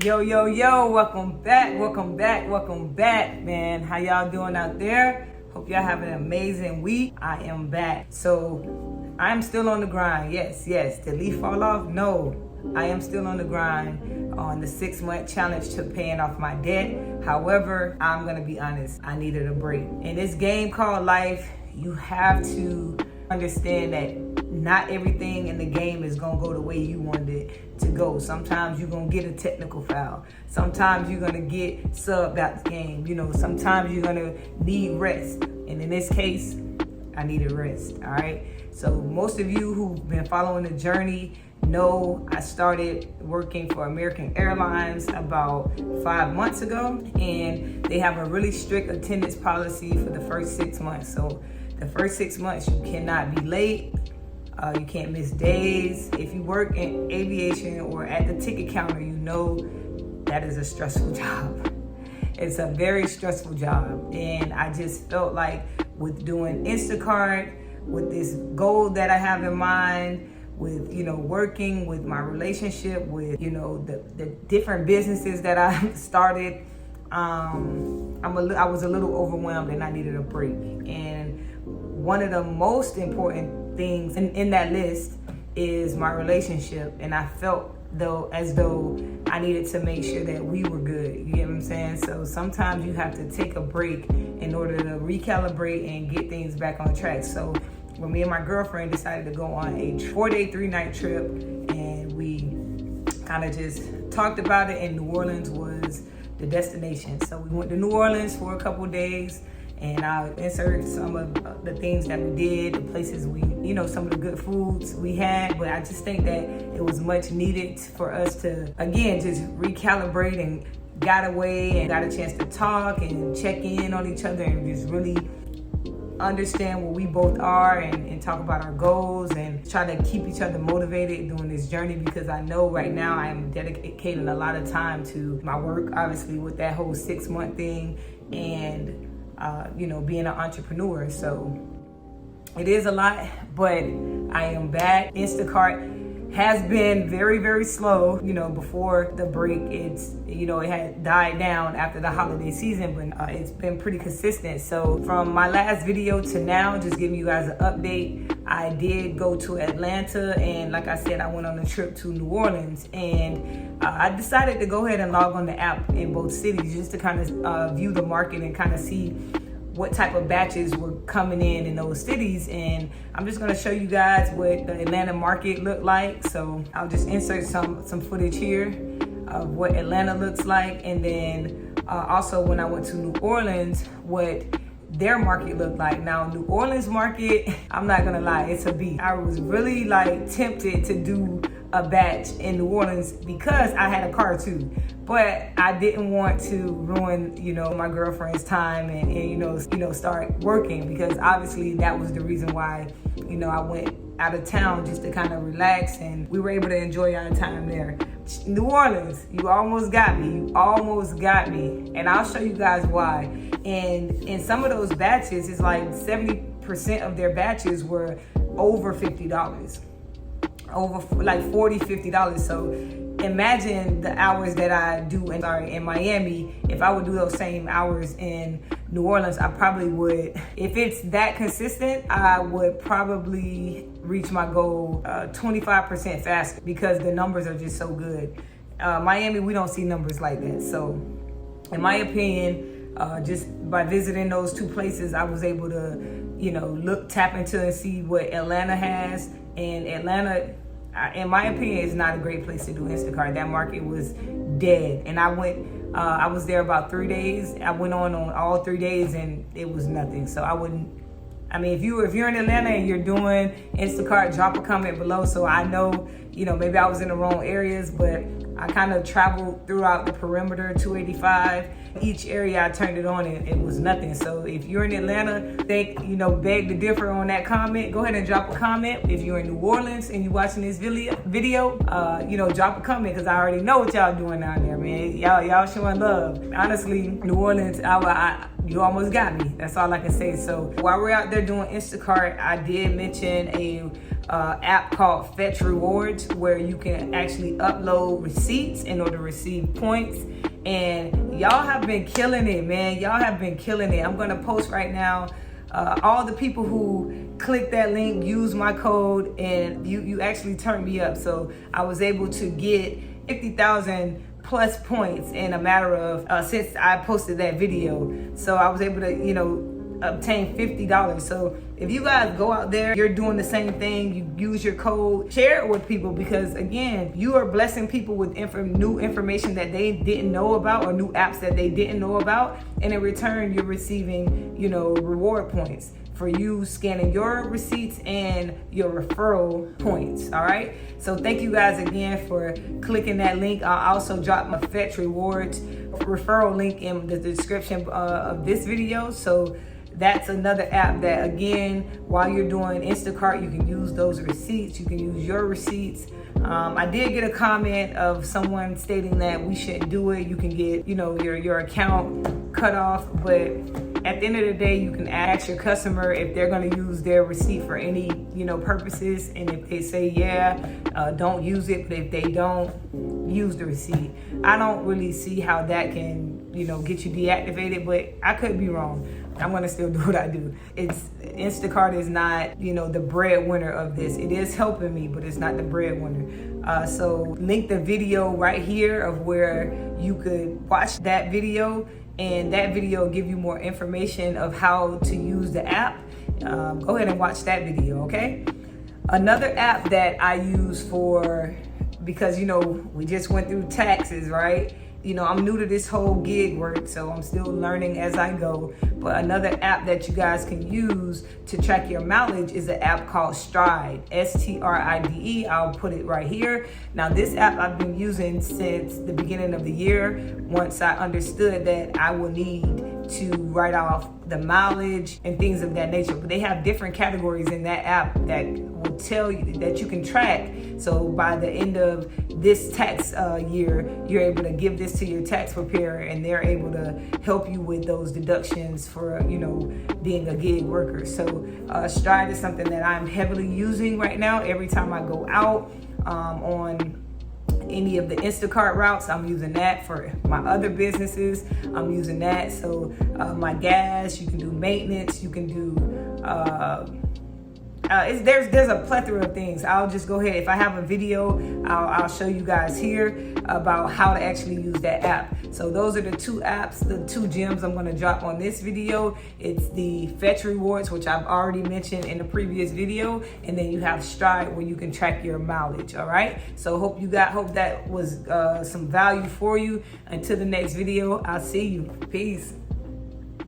Yo, welcome back, man. How y'all doing out there? Hope y'all have an amazing week. I am back. So, I'm still on the grind. Yes. Did the leaf fall off? No. I am still on the grind on the 6-month challenge to paying off my debt. However, I'm going to be honest. I needed a break. In this game called life, you have to understand that not everything in the game is going to go the way you wanted it to go. Sometimes you're going to get a technical foul. Sometimes you're going to get subbed out the game. Sometimes you're going to need rest. And in this case, I needed rest, all right? So most of you who've been following the journey know I started working for American Airlines about 5 months ago, and they have a really strict attendance policy for the first 6 months. So the first 6 months, you cannot be late. You can't miss days. If you work in aviation or at the ticket counter, you know that is a stressful job. It's a very stressful job. And I just felt like with doing Instacart, with this goal that I have in mind, with, working with my relationship, with, the different businesses that I started, I was a little overwhelmed and I needed a break. And one of the most important things in that list is my relationship, and I felt as though I needed to make sure that we were good. You get what I'm saying? So sometimes you have to take a break in order to recalibrate and get things back on track. So when me and my girlfriend decided to go on a 4-day, 3-night trip, and we kind of just talked about it, and New Orleans was the destination. So we went to New Orleans for a couple days, and I'll insert some of the things that we did, the places we, some of the good foods we had. But I just think that it was much needed for us to, again, just recalibrate, and got away and got a chance to talk and check in on each other and just really understand where we both are, and talk about our goals and try to keep each other motivated during this journey, because I know right now I am dedicating a lot of time to my work, obviously with that whole 6-month thing, and being an entrepreneur. So it is a lot, but I am back. Instacart has been very, very slow. Before the break, it had died down after the holiday season, but it's been pretty consistent. So from my last video to now, just giving you guys an update, I did go to Atlanta, and like I said, I went on a trip to New Orleans, and I decided to go ahead and log on the app in both cities just to kind of view the market and kind of see what type of batches were coming in those cities. And I'm just gonna show you guys what the Atlanta market looked like. So I'll just insert some footage here of what Atlanta looks like, and then also when I went to New Orleans, what their market looked like. Now, New Orleans market, I'm not gonna lie, it's a beast. I was really tempted to do a batch in New Orleans because I had a car too, but I didn't want to ruin, my girlfriend's time and start working, because obviously that was the reason why, I went out of town just to kind of relax, and we were able to enjoy our time there. New Orleans, you almost got me, and I'll show you guys why. And in some of those batches, it's like 70% of their batches were over $50. Over like $40, $50. So imagine the hours that I do in Miami. If I would do those same hours in New Orleans, I probably would, if it's that consistent, I would probably reach my goal 25% faster, because the numbers are just so good. Miami, we don't see numbers like that. So in my opinion, just by visiting those two places, I was able to, tap into and see what Atlanta has. And Atlanta, in my opinion, is not a great place to do Instacart. That market was dead. And I was there about 3 days. I went on all 3 days, and it was nothing. So if you're in Atlanta and you're doing Instacart, drop a comment below so I know, maybe I was in the wrong areas, but I kind of traveled throughout the perimeter, 285. Each area I turned it on, and it was nothing. So if you're in Atlanta, beg to differ on that comment, go ahead and drop a comment. If you're in New Orleans and you're watching this video, drop a comment, because I already know what y'all doing down there, man. Y'all showing love. Honestly, New Orleans, you almost got me. That's all I can say. So while we're out there doing Instacart, I did mention app called Fetch Rewards, where you can actually upload receipts in order to receive points. And y'all have been killing it, man. Y'all have been killing it. I'm gonna post right now. All the people who click that link, use my code, and you actually turned me up. So I was able to get 50,000 plus points in a matter of since I posted that video. So I was able to, obtain $50. So if you guys go out there, you're doing the same thing, you use your code, share it with people, because again, you are blessing people with new information that they didn't know about, or new apps that they didn't know about. And in return, you're receiving, reward points for you scanning your receipts and your referral points. All right. So thank you guys again for clicking that link. I'll also drop my Fetch Rewards referral link in the description of this video. So that's another app that, again, while you're doing Instacart, you can use those receipts. You can use your receipts. I did get a comment of someone stating that we shouldn't do it. You can get, your account cut off, but at the end of the day, you can ask your customer if they're going to use their receipt for any, purposes. And if they say, don't use it. But if they don't, use the receipt. I don't really see how that can, get you deactivated, but I could be wrong. I'm gonna still do what I do. Instacart is not, the breadwinner of this. It is helping me, but it's not the breadwinner. So link the video right here of where you could watch that video, and that video will give you more information of how to use the app. Go ahead and watch that video, okay? Another app that I use because we just went through taxes, right? I'm new to this whole gig work, so I'm still learning as I go. But another app that you guys can use to track your mileage is an app called Stride, STRIDE. I'll put it right here. Now, this app I've been using since the beginning of the year, once I understood that I will need to write off the mileage and things of that nature. But they have different categories in that app that will tell you that you can track. So by the end of this tax year, you're able to give this to your tax preparer, and they're able to help you with those deductions for, being a gig worker. So Stride is something that I'm heavily using right now. Every time I go out on any of the Instacart routes, I'm using that. For my other businesses, I'm using that. So my gas, you can do maintenance, you can do there's a plethora of things. I'll just go ahead. If I have a video, I'll show you guys here about how to actually use that app. So those are the two apps, the two gems I'm going to drop on this video. It's the Fetch Rewards, which I've already mentioned in the previous video, and then you have Stride, where you can track your mileage. All right. So hope that was some value for you. Until the next video, I'll see you. Peace.